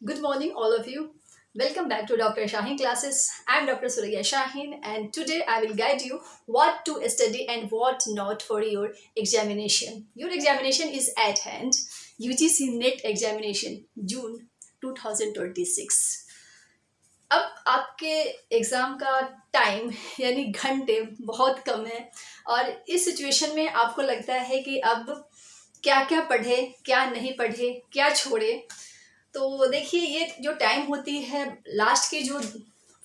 Good morning, all of you. Welcome back to Dr. Shaheen classes. I'm Dr. Surya Shaheen, and today I will guide you what to study and what not for your examination. Your examination is at hand. UGC NET examination, June 2026. अब आपके exam का time यानी घंटे बहुत कम है और इस situation में आपको लगता है कि अब क्या क्या पढ़े, क्या नहीं पढ़े, क्या छोड़े। तो देखिए, ये जो टाइम होती है लास्ट की जो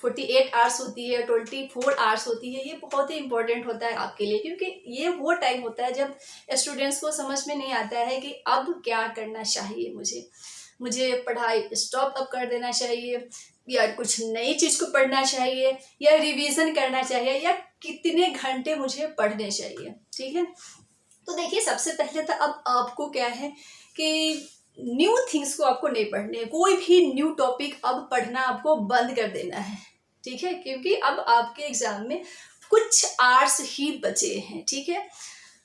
48 आवर्स होती है, 24 आवर्स होती है, ये बहुत ही इंपॉर्टेंट होता है आपके लिए, क्योंकि ये वो टाइम होता है जब स्टूडेंट्स को समझ में नहीं आता है कि अब क्या करना चाहिए। मुझे पढ़ाई स्टॉप अब कर देना चाहिए या कुछ नई चीज़ को पढ़ना चाहिए या रिवीजन करना चाहिए या कितने घंटे मुझे पढ़ने चाहिए। ठीक है, तो देखिए, सबसे पहले तो अब आपको क्या है कि न्यू थिंग्स को आपको नहीं पढ़ने है। कोई भी न्यू टॉपिक अब पढ़ना आपको बंद कर देना है। ठीक है, क्योंकि अब आपके एग्जाम में कुछ आवर्स ही बचे हैं। ठीक है,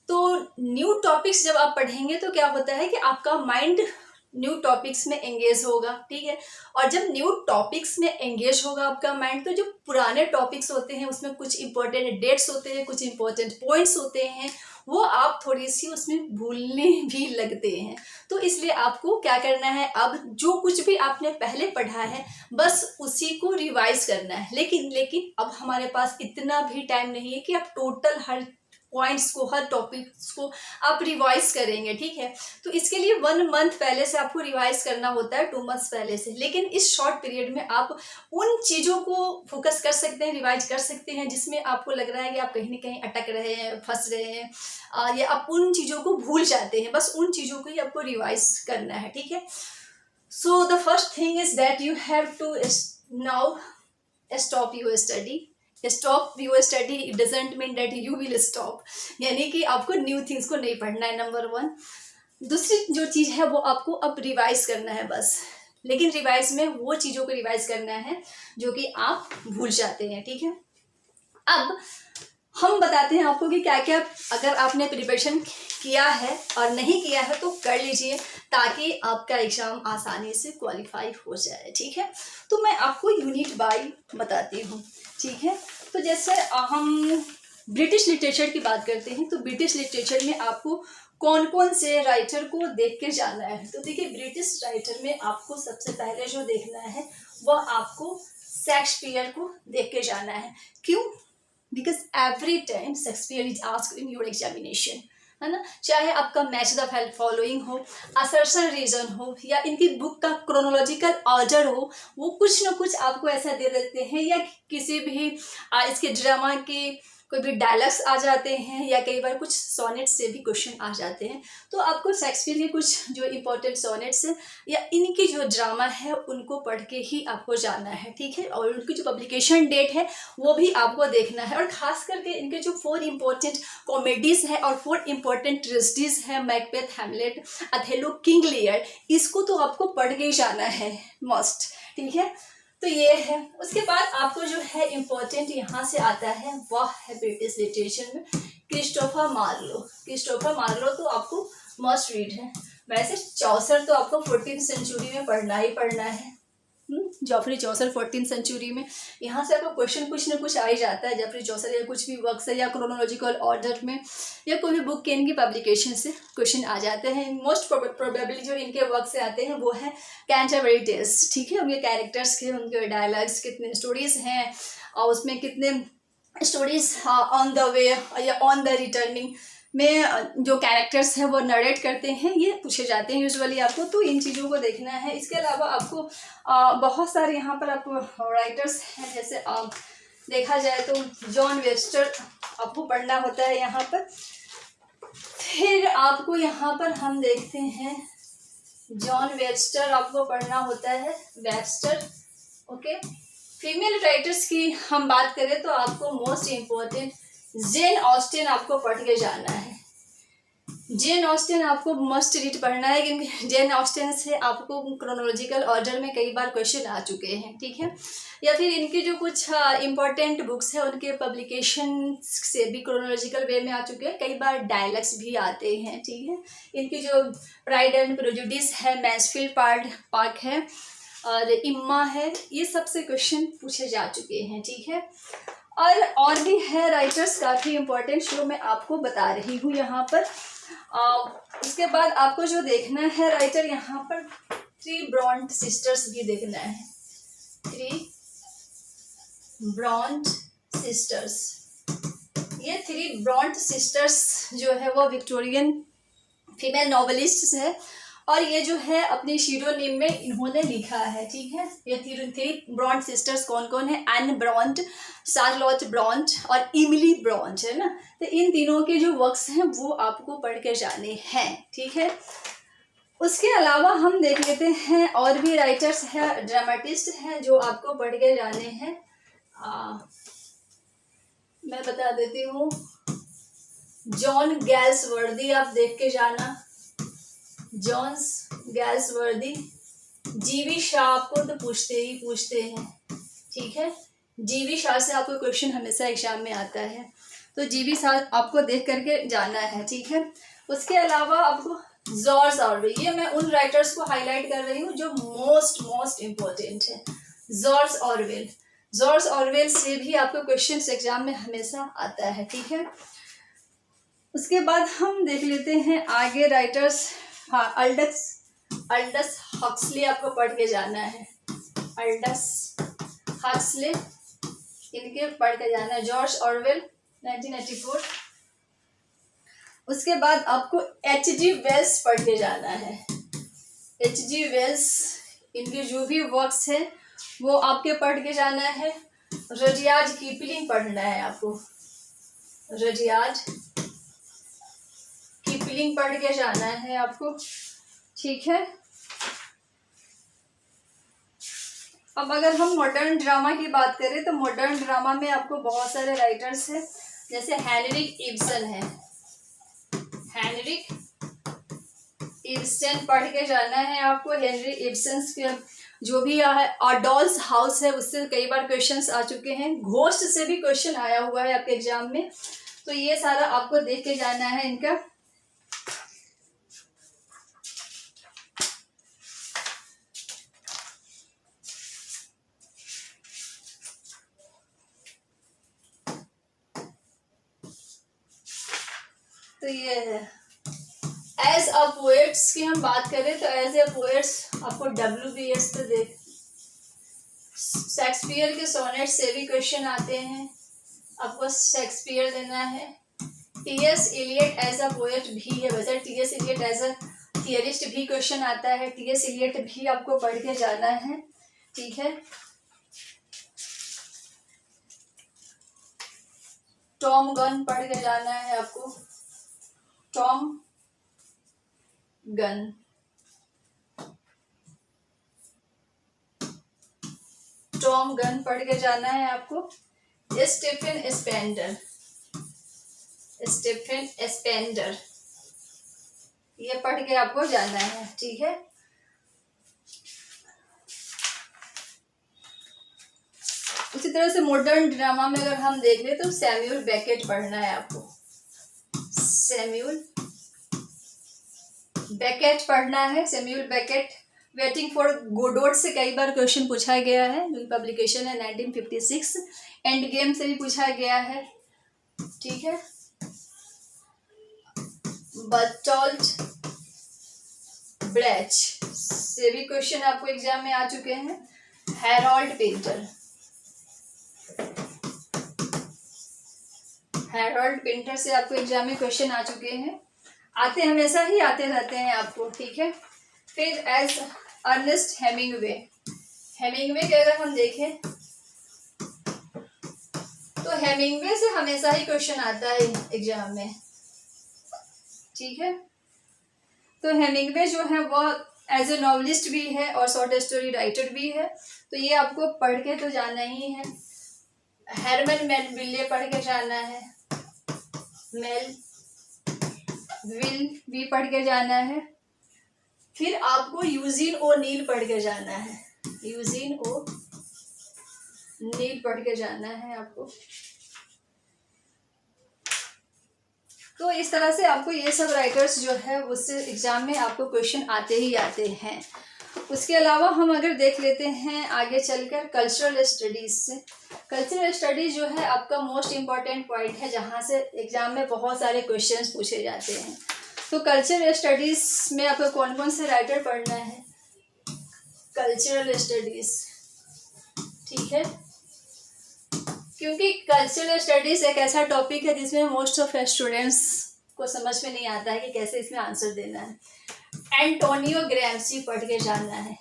तो न्यू टॉपिक्स जब आप पढ़ेंगे तो क्या होता है कि आपका माइंड न्यू टॉपिक्स में एंगेज होगा। ठीक है, और जब न्यू टॉपिक्स में एंगेज होगा आपका माइंड, तो जो पुराने टॉपिक्स होते हैं उसमें कुछ इंपॉर्टेंट डेट्स होते हैं, कुछ इंपॉर्टेंट पॉइंट्स होते हैं, वो आप थोड़ी सी उसमें भूलने भी लगते हैं। तो इसलिए आपको क्या करना है, अब जो कुछ भी आपने पहले पढ़ा है बस उसी को रिवाइज करना है। लेकिन अब हमारे पास इतना भी टाइम नहीं है कि आप टोटल हर पॉइंट्स को, हर टॉपिक्स को आप रिवाइज करेंगे। ठीक है, तो इसके लिए 1 मंथ पहले से आपको रिवाइज करना होता है, 2 मंथ्स पहले से। लेकिन इस शॉर्ट पीरियड में आप उन चीज़ों को फोकस कर सकते हैं, रिवाइज कर सकते हैं जिसमें आपको लग रहा है कि आप कहीं ना कहीं अटक रहे हैं, फंस रहे हैं, या आप उन चीज़ों को भूल जाते हैं। बस उन चीज़ों को ही आपको रिवाइज करना है। ठीक है, so the first thing is that you have to now stop your study. Stop your study it doesn't mean that you will stop, यानी कि आपको न्यू थिंग्स को नहीं पढ़ना है, नंबर 1। दूसरी जो चीज़ है वो आपको अब रिवाइज करना है बस। लेकिन रिवाइज में वो चीज़ों को रिवाइज करना है जो कि आप भूल जाते हैं। ठीक है, अब हम बताते हैं आपको कि क्या क्या अगर आपने प्रिपरेशन किया है और नहीं किया है तो कर लीजिए, ताकि आपका एग्ज़ाम आसानी से क्वालिफाई हो जाए। ठीक है, तो मैं आपको यूनिट बाय बताती हूँ। ठीक है, तो जैसे हम ब्रिटिश लिटरेचर की बात करते हैं, तो ब्रिटिश लिटरेचर में आपको कौन कौन से राइटर को देख के जाना है। तो देखिए, ब्रिटिश राइटर में आपको सबसे पहले जो देखना है वह आपको शेक्सपियर को देख के जाना है। क्यों? Because every time Shakespeare is asked in your examination, है ना। चाहे आपका मैच द फॉलोइंग हो, असर्शन रीजन हो, या इनकी बुक का क्रोनोलॉजिकल ऑर्डर हो, वो कुछ ना कुछ आपको ऐसा दे देते हैं, या किसी भी इसके ड्रामा के कोई भी डायलॉग्स आ जाते हैं, या कई बार कुछ सोनेट्स से भी क्वेश्चन आ जाते हैं। तो आपको शेक्सपियर के कुछ जो इम्पोर्टेंट सोनेट्स हैं या इनकी जो ड्रामा है उनको पढ़ के ही आपको जाना है। ठीक है, और उनकी जो पब्लिकेशन डेट है वो भी आपको देखना है। और खास करके इनके जो 4 इम्पोर्टेंट कॉमेडीज हैं और 4 इम्पोर्टेंट ट्रेजेडीज हैं, Macbeth, Hamlet, Othello, King Lear, इसको तो आपको पढ़ के ही जाना है मस्ट। ठीक है, तो ये है। उसके बाद आपको जो है इम्पोर्टेंट यहाँ से आता है वह है ब्रिटिश लिटरेचर में क्रिस्टोफर मार्लो। क्रिस्टोफर मार्लो तो आपको मस्ट रीड है। वैसे चौसर तो आपको 14th सेंचुरी में पढ़ना ही पढ़ना है। जॉफरी चौसर 14th सेंचुरी में, यहाँ से आपको क्वेश्चन कुछ ना कुछ आ ही जाता है। जॉफरी चौसर या कुछ भी वर्क से या क्रोनोलॉजिकल ऑर्डर में या कोई भी बुक के इनकी पब्लिकेशन से क्वेश्चन आ जाते हैं। मोस्ट प्रोबेबली जो इनके वर्क से आते हैं वो है कैंटरबरी टेल्स। ठीक है, उनके कैरेक्टर्स के, उनके डायलॉग्स, कितने स्टोरीज हैं और उसमें कितने स्टोरीज ऑन द वे या ऑन द रिटर्निंग में जो कैरेक्टर्स हैं वो नरेट करते हैं, ये पूछे जाते हैं यूजुअली आपको। तो इन चीज़ों को देखना है। इसके अलावा आपको बहुत सारे यहाँ पर आपको राइटर्स हैं, जैसे देखा जाए तो जॉन वेबस्टर आपको पढ़ना होता है यहाँ पर। फिर आपको यहाँ पर हम देखते हैं जॉन वेबस्टर आपको पढ़ना होता है, वेबस्टर। ओके, फीमेल राइटर्स की हम बात करें तो आपको मोस्ट इम्पोर्टेंट जेन ऑस्टिन आपको पढ़ के जाना है। जेन ऑस्टिन आपको मस्ट रीड पढ़ना है, क्योंकि जेन ऑस्टिन से आपको क्रोनोलॉजिकल ऑर्डर में कई बार क्वेश्चन आ चुके हैं। ठीक है, या फिर इनके जो कुछ इम्पोर्टेंट बुक्स हैं उनके पब्लिकेशन से भी क्रोनोलॉजिकल वे में आ चुके हैं। कई बार डायलॉग्स भी आते हैं। ठीक है, इनकी जो प्राइड एंड प्रेजुडिस है, मैसफील्ड पार्क है, और इम्मा है, ये सबसे क्वेश्चन पूछे जा चुके हैं, ठीक है। और भी है राइटर्स काफ़ी इम्पोर्टेंट जो मैं आपको बता रही हूँ यहाँ पर। उसके बाद आपको जो देखना है राइटर, यहाँ पर 3 ब्रॉन्ट सिस्टर्स भी देखना है। 3 ब्रॉन्ट सिस्टर्स, ये 3 ब्रॉन्ट सिस्टर्स जो है वो विक्टोरियन फीमेल नॉवेलिस्ट है, और ये जो है अपनी शिरोनिम में इन्होंने लिखा है, ठीक है। ये 3 ब्रॉन्ट सिस्टर्स कौन कौन है? एन ब्रॉन्ट, शार्लोट ब्रॉन्ट और इमिली ब्रॉन्ट, है ना। तो इन तीनों के जो वर्क्स हैं वो आपको पढ़ के जाने हैं, ठीक है। उसके अलावा हम देख लेते हैं और भी राइटर्स हैं, ड्रामेटिस्ट हैं जो आपको पढ़ के जाने हैं। मैं बता देती हूँ, जॉन गैल्सवर्दी आप देख के जाना, जॉन गैल्सवर्दी। जीवी शाह आपको तो पूछते हैं, ठीक है। जीवी शाह से आपको क्वेश्चन हमेशा एग्जाम में आता है, तो जीवी शाह आपको देख करके जाना है, ठीक है। उसके अलावा आपको जॉर्ज ऑरवेल, ये मैं उन राइटर्स को हाईलाइट कर रही हूँ जो मोस्ट इम्पोर्टेंट है। जॉर्ज ऑरवेल से भी आपको क्वेश्चन एग्जाम में हमेशा आता है, ठीक है। उसके बाद हम देख लेते हैं आगे राइटर्स। हाँ, अल्डस हक्सले आपको पढ़ के जाना है, अल्डस हक्सले, इनके पढ़ के जाना है। George Orwell 1984। उसके बाद आपको H.G. वेल्स पढ़ के जाना है। H.G. वेल्स, इनके जो भी वर्क्स हैं वो आपके पढ़ के जाना है। रडियाज कीपलिंग पढ़ना है आपको, रडियाज कीपलिंग पढ़ के जाना है आपको, ठीक है। अब अगर हम मॉडर्न ड्रामा की बात करें तो मॉडर्न ड्रामा में आपको बहुत सारे राइटर्स हैं, जैसे हेनरिक इब्सन है, हेनरिक इब्सन पढ़ के जाना है आपको। हेनरी इब्सन के जो भी डॉल्स हाउस है उससे कई बार क्वेश्चंस आ चुके हैं, घोस्ट से भी क्वेश्चन आया हुआ है आपके एग्जाम में, तो ये सारा आपको देख के जाना है इनका। तो ये है एज अ पोएट्स की हम बात करें तो एज ए पोएट्स आपको WBS पे देख, शेक्सपियर के सोनेट से भी क्वेश्चन आते हैं, आपको शेक्सपियर देना है। T.S. Eliot as a poet भी है, वैसे T.S. Eliot as a theorist भी क्वेश्चन आता है, T.S. इलियट भी आपको पढ़ के जाना है, ठीक है। टॉम गन पढ़ के जाना है आपको, टॉम गन, टॉम गन पढ़ के जाना है आपको। स्टीफन स्पेंडर, स्टीफन स्पेंडर, ये पढ़ के आपको जाना है, ठीक है। उसी तरह से मॉडर्न ड्रामा में अगर हम देख ले तो सैम्यूल बेकेट पढ़ना है आपको, सैम्यूल बेकेट पढ़ना है, Samuel Beckett. Waiting for Godot से कई बार क्वेश्चन पूछा गया है, जो पब्लिकेशन है 1956। एंड गेम से भी पूछा गया है, ठीक है। बर्टोल्ट ब्रेच से भी क्वेश्चन आपको एग्जाम में आ चुके हैं। हैरोल्ड पिंटर, हैरोल्ड पिंटर से आपको एग्जाम में क्वेश्चन आ चुके हैं, आते हमेशा ही आते रहते हैं आपको, ठीक है। फिर एज अर्नेस्ट हेमिंगवे, हेमिंगवे के अगर हम देखें तो हेमिंगवे से हमेशा ही क्वेश्चन आता है एग्जाम में, ठीक है। तो हेमिंगवे जो है वो एज ए नॉवलिस्ट भी है और शॉर्ट स्टोरी राइटर भी है, तो ये आपको पढ़ के तो जाना ही है। हरमन मेलविले पढ़ के जाना है, मेलविल भी पढ़ के जाना है। फिर आपको यूजीन ओ नील पढ़ के जाना है, यूजीन ओ नील पढ़ के जाना है आपको। तो इस तरह से आपको ये सब राइटर्स जो है उससे एग्जाम में आपको क्वेश्चन आते ही आते हैं। उसके अलावा हम अगर देख लेते हैं आगे चलकर कल्चरल स्टडीज़ से। कल्चरल स्टडीज़ जो है आपका मोस्ट इम्पॉर्टेंट पॉइंट है, जहाँ से एग्ज़ाम में बहुत सारे क्वेश्चंस पूछे जाते हैं। तो कल्चरल स्टडीज़ में आपको कौन कौन से राइटर पढ़ना है? कल्चरल स्टडीज़, ठीक है, क्योंकि कल्चरल स्टडीज़ एक ऐसा टॉपिक है जिसमें मोस्ट ऑफ स्टूडेंट्स को समझ में नहीं आता है कि कैसे इसमें आंसर देना है। एंटोनियो ग्रैम्सी पढ़ के जानना है।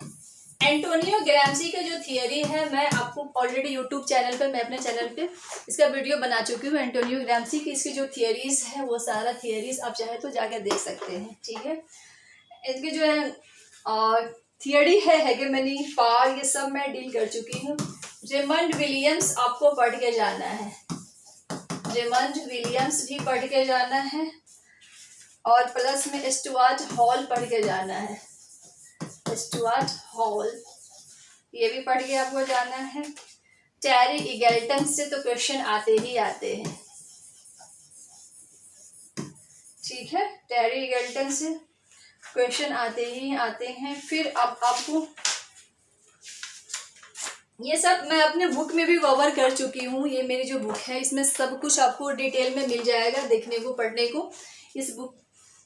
एंटोनियो ग्रैम्सी का जो थियरी है, मैं आपको ऑलरेडी यूट्यूब चैनल पे, मैं अपने चैनल पे इसका वीडियो बना चुकी हूँ। एंटोनियो ग्रैम्सी की इसकी जो थियरीज़ है वो सारा थियरीज़ आप चाहे तो जाकर देख सकते हैं, ठीक है। इनकी जो है थियरी है हेगेमनी, पावर, ये सब मैं डील कर चुकी हूँ। रेमंड विलियम्स आपको पढ़ के जाना है, रेमंड विलियम्स भी पढ़ के जाना है, और प्लस में स्टुअर्ट हॉल पढ़ के जाना है, स्टुअर्ट हॉल ये भी पढ़ के आपको जाना है। टैरी इगल्टन से तो क्वेश्चन आते ही आते हैं, ठीक है, टैरी इगल्टन से क्वेश्चन आते ही आते हैं। फिर अब आपको ये सब मैं अपने बुक में भी कवर कर चुकी हूँ। ये मेरी जो बुक है इसमें सब कुछ आपको डिटेल में मिल जाएगा देखने को, पढ़ने को। इस बुक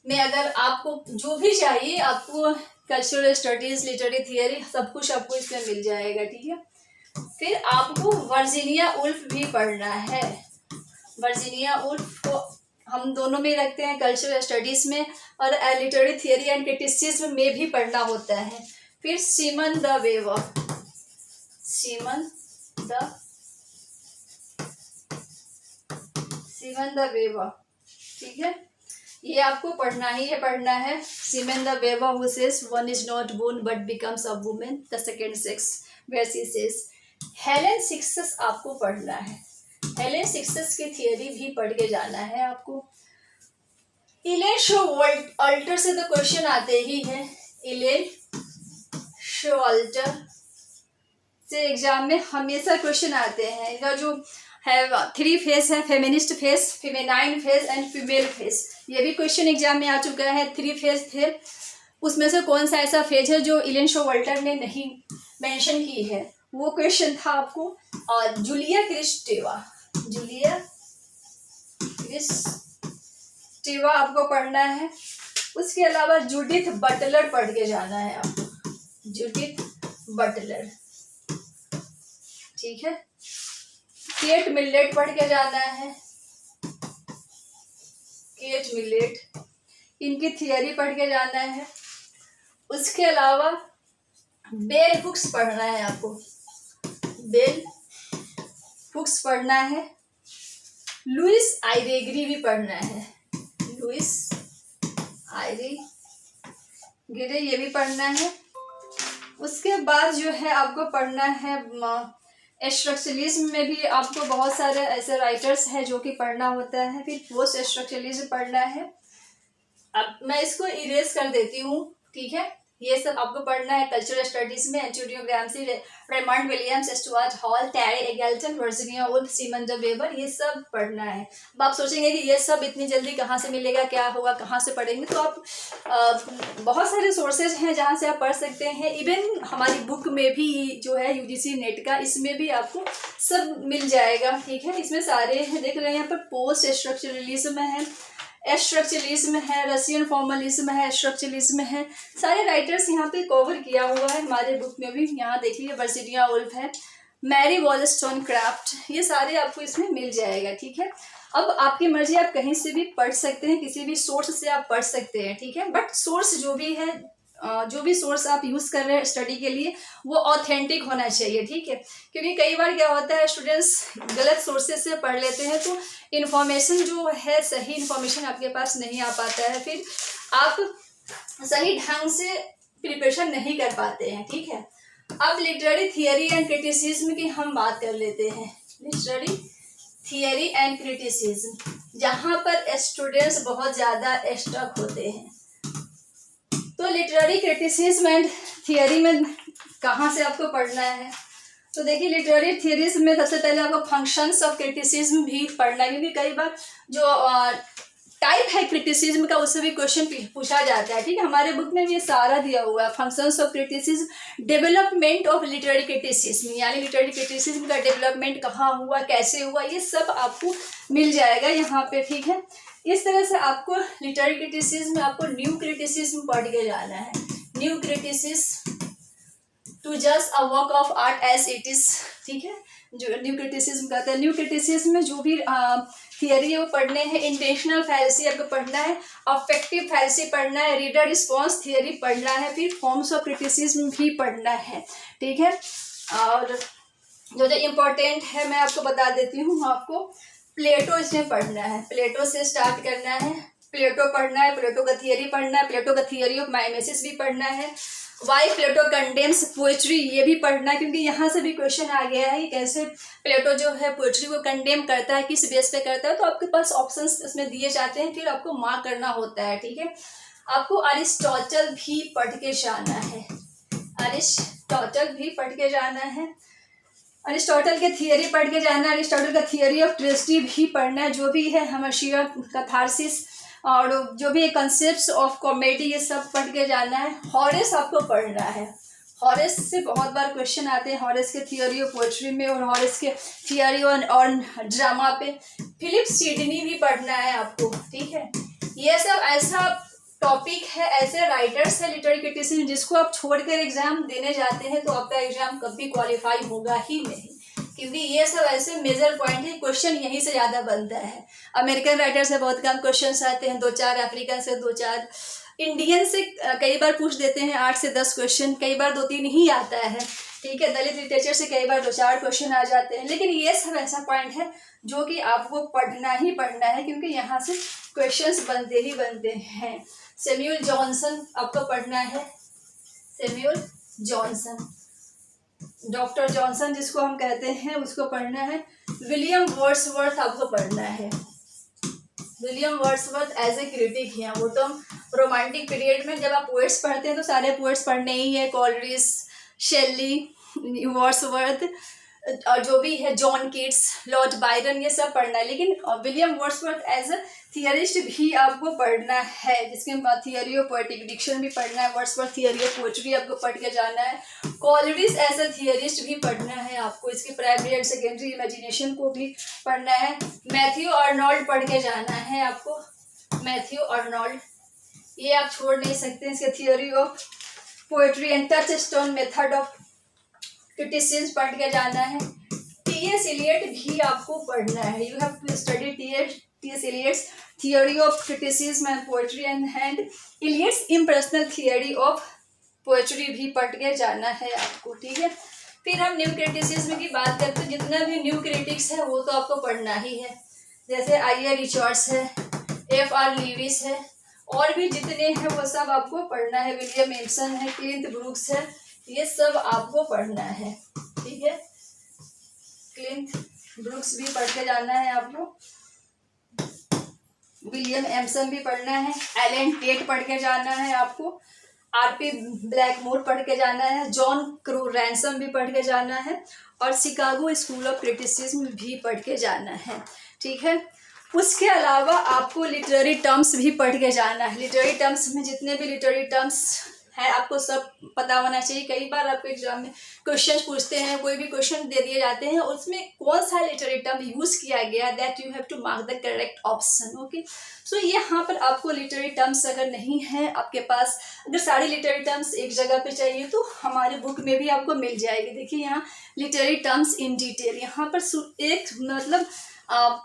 में अगर आपको जो भी चाहिए, आपको कल्चरल स्टडीज़, लिटरेरी थियरी, सब कुछ आपको इसमें मिल जाएगा, ठीक है। फिर आपको वर्जीनिया वुल्फ भी पढ़ना है। वर्जीनिया वुल्फ को हम दोनों में रखते हैं, कल्चरल स्टडीज़ में और लिटरेरी थियरी एंड क्रिटिसिज्म में भी पढ़ना होता है। फिर Simone de Beauvoir, Simone de Beauvoir, ठीक है, ये आपको पढ़ना ही है, पढ़ना है। Simone de Beauvoir who says one is not born but becomes a woman, the second sex, where she says. Helene Cixous आपको पढ़ना है, हेलेन सक्सेस की थियरी भी पढ़ के जाना है आपको। इलेन शोवाल्टर से तो क्वेश्चन आते ही हैं, इलेन शोवाल्टर से एग्जाम में हमेशा क्वेश्चन आते हैं। इनका जो है 3 फेस है, feminist face, feminine face and female face, ये भी क्वेश्चन एग्जाम में आ चुका है। 3 फेस थे, उसमें से कौन सा ऐसा फेज है जो इलेन शोवाल्टर ने नहीं मेंशन की है, वो क्वेश्चन था आपको। और जूलिया क्रिस्टेवा, जूलिया क्रिस्टेवा आपको पढ़ना है। उसके अलावा जूडिथ बटलर पढ़ के जाना है आपको, जूडिथ बटलर, ठीक है। केट मिलेट पढ़ के जाना है, केट मिलेट, इनकी थियरी पढ़ के जाना है। उसके अलावा बेल हुक्स पढ़ना है आपको, बेल हुक्स पढ़ना है। लुइस आइरेगरी भी पढ़ना है, लुइस आइरेगरी ये भी पढ़ना है। उसके बाद जो है आपको पढ़ना है स्ट्रक्चरलिज्म में भी आपको बहुत सारे ऐसे राइटर्स हैं जो कि पढ़ना होता है। फिर पोस्ट स्ट्रक्चरलिज्म पढ़ना है। अब मैं इसको इरेज कर देती हूँ, ठीक है। ये सब आपको पढ़ना है कल्चरल स्टडीज में। Antonio Gramsci, Raymond Williams, Stuart Hall, Terry Eagleton, Virginia Woolf, Simone de Beauvoir, ये सब पढ़ना है। अब आप सोचेंगे कि ये सब इतनी जल्दी कहाँ से मिलेगा, क्या होगा, कहाँ से पढ़ेंगे, तो आप बहुत सारे सोर्सेज हैं जहाँ से आप पढ़ सकते हैं। इवन हमारी बुक में भी जो है यूजीसी नेट का, इसमें भी आपको सब मिल जाएगा, ठीक है। इसमें सारे देख रहे हैं, यहाँ पर पोस्ट स्ट्रक्चरलिज्म है, स्ट्रक्चरलिज्म है, रशियन फॉर्मलिज्म है, स्ट्रक्चरलिज्म है, सारे राइटर्स यहाँ पे कवर किया हुआ है हमारे बुक में भी। यहाँ देख लीजिए, वर्जीनिया वुल्फ है, मैरी वॉलस्टोनक्राफ्ट, ये सारे आपको इसमें मिल जाएगा, ठीक है। अब आपकी मर्जी, आप कहीं से भी पढ़ सकते हैं, किसी भी सोर्स से आप पढ़ सकते हैं, ठीक है। बट सोर्स जो भी है, जो भी सोर्स आप यूज़ कर रहे हैं स्टडी के लिए, वो ऑथेंटिक होना चाहिए, ठीक है। क्योंकि कई बार क्या होता है, स्टूडेंट्स गलत सोर्सेज से पढ़ लेते हैं, तो इन्फॉर्मेशन जो है, सही इन्फॉर्मेशन आपके पास नहीं आ पाता है, फिर आप सही ढंग से प्रिपरेशन नहीं कर पाते हैं, ठीक है। अब लिटरेरी थियरी एंड क्रिटिसिज्म की हम बात कर लेते हैं। लिटरेरी थियरी एंड क्रिटिसिज्म, जहाँ पर स्टूडेंट्स बहुत ज़्यादा स्टक होते हैं। तो लिटरेरी क्रिटिसिज्म एंड थियरी में कहाँ से आपको पढ़ना है, तो देखिए लिटरेरी थियरीज में सबसे पहले आपको फंक्शंस ऑफ क्रिटिसिज्म भी पढ़ना है। क्योंकि कई बार जो टाइप है क्रिटिसिज्म का, उससे भी क्वेश्चन पूछा जाता है, ठीक है। हमारे बुक में भी ये सारा दिया हुआ है, functions of criticism, development of literary criticism, यानी लिटरेरी क्रिटिसिज्म का डेवलपमेंट कहाँ हुआ, कैसे हुआ, ये सब आपको मिल जाएगा यहाँ पे, ठीक है। इस तरह से आपको लिटरेरी क्रिटिसिज्म में आपको न्यू क्रिटिसिज्म पढ़ के जाना है। New criticism to just a work of art as it is, ठीक है, जो न्यू क्रिटिसिज्म कहते हैं। न्यू क्रिटिसिज्म में जो भी थियरी है वो पढ़ने हैं। इंटेंशनल फैलेसी आपको पढ़ना है, अफेक्टिव फैलेसी पढ़ना है, रीडर रिस्पॉन्स थियरी पढ़ना है, फिर फॉर्म्स ऑफ क्रिटिसिज्म भी पढ़ना है, ठीक है। और जो जो इम्पोर्टेंट है मैं आपको बता देती हूँ। आपको प्लेटो इसमें पढ़ना है, प्लेटो से स्टार्ट करना है, प्लेटो पढ़ना है, प्लेटो का थियरी पढ़ना है, प्लेटो का थियरी ऑफ माइमेसिस भी पढ़ना है, वाई प्लेटो कंडेम्स पोएट्री ये भी पढ़ना है, क्योंकि यहाँ से भी क्वेश्चन आ गया है कि कैसे प्लेटो जो है पोएट्री को कंडेम करता है, किस बेस पे करता है, तो आपके पास ऑप्शंस इसमें दिए जाते हैं, फिर आपको मार्क करना होता है, ठीक है। आपको अरिस्टोटल भी पढ़ के जाना है, अरिस्टोटल भी पढ़ के जाना है, अरिस्टोटल के थियरी पढ़ के जाना है, अरिस्टोटल का थियरी ऑफ ट्रेजेडी भी पढ़ना है, जो भी है हमेशिया कैथारसिस और जो भी कंसेप्ट्स ऑफ कॉमेडी ये सब पढ़ के जाना है। हॉरेस आपको पढ़ना है, हॉरेस से बहुत बार क्वेश्चन आते हैं, हॉरेस के थियरी ऑफ पोएट्री में और हॉरेस के थियरी ऑन ड्रामा पे। फिलिप सिडनी भी पढ़ना है आपको, ठीक है। ये सब ऐसा टॉपिक है, ऐसे राइटर्स है लिटरेरी क्रिटिसिज्म जिसको आप छोड़कर एग्जाम देने जाते हैं तो आपका एग्जाम कभी क्वालिफाई होगा ही नहीं, क्योंकि ये सब ऐसे मेजर पॉइंट है, क्वेश्चन यहीं से ज़्यादा बनता है। अमेरिकन राइटर से बहुत कम क्वेश्चन आते हैं, 2-4, अफ्रीकन से 2-4, इंडियन से कई बार पूछ देते हैं 8 से 10 क्वेश्चन, कई बार 2-3 ही आता है, ठीक है। दलित लिटरेचर से कई बार 2-4 क्वेश्चन आ जाते हैं, लेकिन ये सब ऐसा पॉइंट है जो कि आपको पढ़ना ही पढ़ना है, क्योंकि यहाँ से क्वेश्चंस बनते ही बनते हैं। सैमुअल जॉनसन आपको पढ़ना है, सैमुअल जॉनसन, डॉक्टर जॉनसन जिसको हम कहते हैं उसको पढ़ना है। विलियम वर्ड्सवर्थ आपको पढ़ना है, William Wordsworth as a critic है। वो तो रोमांटिक पीरियड में जब आप पोएट्स पढ़ते हैं तो सारे पोएट्स पढ़ने ही है, कॉलरिज, शेली, वर्ड्सवर्थ और जो भी है जॉन कीट्स, लॉर्ड बायरन, ये सब पढ़ना है। लेकिन William Wordsworth as a theorist भी आपको पढ़ना है, जिसके बाद थियरी ऑफ पोएटिक डिक्शन भी पढ़ना है, वर्ड्सवर्थ थियरी ऑफ पोएट्री आपको पढ़ के जाना है, कॉलरिज एज अ थियरिस्ट भी पढ़ना है आपको, इसकी प्राइमरी एंड सेकेंडरी इमेजिनेशन को भी पढ़ना है। मैथ्यू आर्नोल्ड पढ़ के जाना है आपको, मैथ्यू आर्नोल्ड ये आप छोड़ नहीं सकते, इसके theory of poetry and touchstone method of criticism पढ़ के जाना है। टी.एस. इलियट भी आपको पढ़ना है, you have to study TS. Eliot's theory of criticism and poetry and Eliot's impersonal theory of poetry भी पढ़ के जाना है आपको, ठीक है। फिर हम न्यू क्रिटिसिज्म की बात करते हैं, जितना भी न्यू क्रिटिक्स है वो तो आपको पढ़ना ही है, जैसे आई.ए. रिचर्ड्स है, F.R. लीविस है, और भी जितने हैं वो सब आपको पढ़ना है, विलियम एम्सन है, क्लिंट ब्रूक्स है, ये सब आपको पढ़ना है, ठीक है। क्लिंट ब्रूक्स भी पढ़ के जाना है आपको, विलियम एम्सन भी पढ़ना है, एलन टेट पढ़ के जाना है आपको, आर.पी. ब्लैकमोर पढ़ के जाना है, जॉन क्रू रैंसम भी पढ़ के जाना है, और शिकागो स्कूल ऑफ क्रिटिसिज्म भी पढ़ के जाना है, ठीक है। उसके अलावा आपको लिटरेरी टर्म्स भी पढ़ के जाना है। लिटरेरी टर्म्स में जितने भी लिटरेरी टर्म्स है आपको सब पता होना चाहिए। कई बार आपको एग्जाम में क्वेश्चन पूछते हैं, कोई भी क्वेश्चन दे दिए जाते हैं, उसमें कौन सा लिटरेरी टर्म यूज किया गया, that you have to mark the correct option, okay. So यहाँ पर आपको लिटरेरी टर्म्स अगर नहीं है आपके पास, अगर सारी लिटरेरी टर्म्स एक जगह पे चाहिए तो हमारे बुक में भी आपको मिल जाएगी। देखिए यहाँ लिटरेरी टर्म्स इन डिटेल, यहाँ पर एक मतलब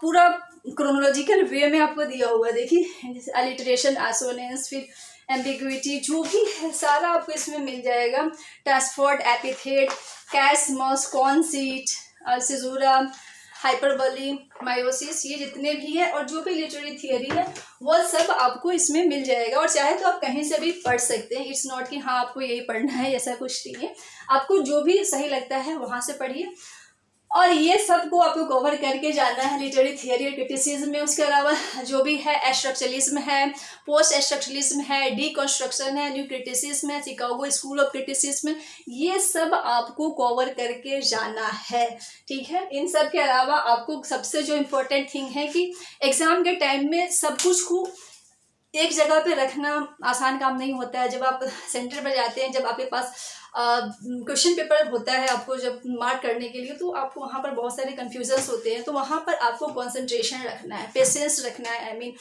पूरा क्रोनोलॉजिकल वे में आपको दिया हुआ है। देखिए जैसे अलिटरेशन, एसोनेंस, फिर एम्बिग्विटी, जो भी है सारा आपको इसमें मिल जाएगा। ट्रांसफर्ड, एपिथेट, कैसमस, कॉन्सीट, सिजूरा, हाइपरबोली, मायोसिस, ये जितने भी है और जो भी लिटरेरी थियरी है वो सब आपको इसमें मिल जाएगा। और चाहे तो आप कहीं से भी पढ़ सकते हैं, इट्स नॉट कि हाँ आपको यही पढ़ना है, ऐसा कुछ नहीं है। आपको जो भी सही लगता है वहाँ से पढ़िए। और ये सब को आपको कवर करके जाना है लिटरेरी थियरी और क्रिटिसिज्म में। उसके अलावा जो भी है स्ट्रक्चरलिज्म है, पोस्ट स्ट्रक्चरलिज्म है, डीकंस्ट्रक्शन है, न्यू क्रिटिसिज्म है, शिकागो स्कूल ऑफ क्रिटिसिज्म, ये सब आपको कवर करके जाना है। ठीक है, इन सब के अलावा आपको सबसे जो इम्पोर्टेंट थिंग है कि एग्जाम के टाइम में सब कुछ को एक जगह पे रखना आसान काम नहीं होता है। जब आप सेंटर पर जाते हैं, जब आपके पास क्वेश्चन पेपर होता है आपको जब मार्क करने के लिए, तो आपको वहाँ पर बहुत सारे कन्फ्यूजन्स होते हैं। तो वहाँ पर आपको कंसंट्रेशन रखना है, पेशेंस रखना है। आई मीन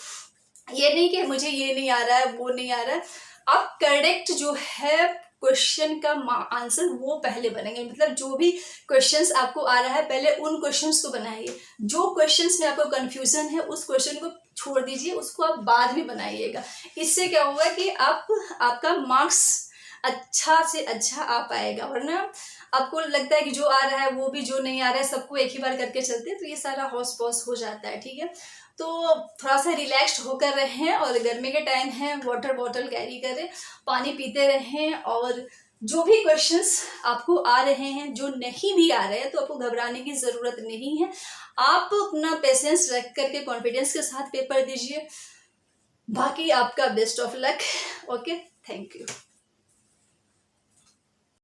ये नहीं कि मुझे ये नहीं आ रहा है, वो नहीं आ रहा है। आप करेक्ट जो है क्वेश्चन का आंसर वो पहले बनेंगे। मतलब जो भी क्वेश्चंस आपको आ रहा है पहले उन क्वेश्चंस को बनाइए। जो क्वेश्चंस में आपको कंफ्यूजन है उस क्वेश्चन को छोड़ दीजिए, उसको आप बाद में बनाइएगा। इससे क्या होगा कि आपका मार्क्स अच्छा से अच्छा आ पाएगा। वरना आपको लगता है कि जो आ रहा है वो भी, जो नहीं आ रहा है सबको एक ही बार करके चलते हैं, तो ये सारा हौस पौस हो जाता है। ठीक है, तो थोड़ा सा रिलैक्स्ड होकर रहें, और गर्मी के टाइम है वाटर बॉटल कैरी करें, पानी पीते रहें। और जो भी क्वेश्चंस आपको आ रहे हैं, जो नहीं भी आ रहे हैं, तो आपको घबराने की ज़रूरत नहीं है। आप अपना पेशेंस रख करके कॉन्फिडेंस के साथ पेपर दीजिए। बाकी आपका best of luck. Okay, thank you.